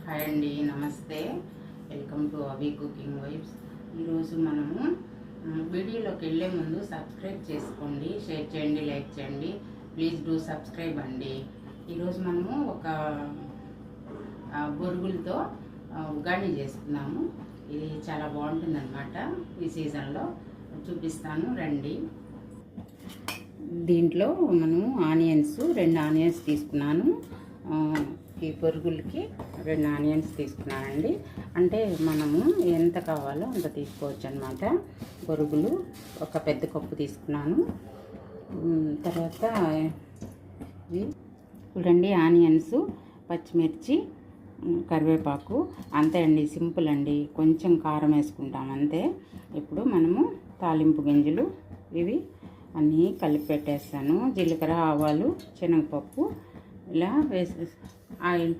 Hi అండి, నమస్తే. Welcome to అవి కుకింగ్ వైబ్స్. ఈరోజు మనము వీడియోలోకి వెళ్ళే ముందు సబ్స్క్రైబ్ చేసుకోండి, షేర్ చేయండి, లైక్ చేయండి. ప్లీజ్ డూ సబ్స్క్రైబ్ అండి. ఈరోజు మనము ఒక బొరుగులతో ఉగాడి చేసుకున్నాము. ఇది చాలా బాగుంటుందన్నమాట. ఈ సీజన్లో చూపిస్తాను, రండి. దీంట్లో మనము రెండు ఆనియన్స్ తీసుకున్నాను. ఈ బొరుగులకి 2 ఆనియన్స్ తీసుకున్నానండి. అంటే మనము ఎంత కావాలో అంత తీసుకోవచ్చు అన్నమాట. బొరుగులు ఒక పెద్ద కప్పు తీసుకున్నాను. తర్వాత ఇవి చూడండి, ఆనియన్స్, పచ్చిమిర్చి, కరివేపాకు, అంతే అండి. సింపుల్ అండి. కొంచెం కారం వేసుకుంటాం అంతే. ఇప్పుడు మనము తాలింపు గింజలు ఇవి అన్నీ కలిపి పెట్టేస్తాను. జీలకర్ర, ఆవాలు, శనగపప్పు ఇలా వేసి ఆయిల్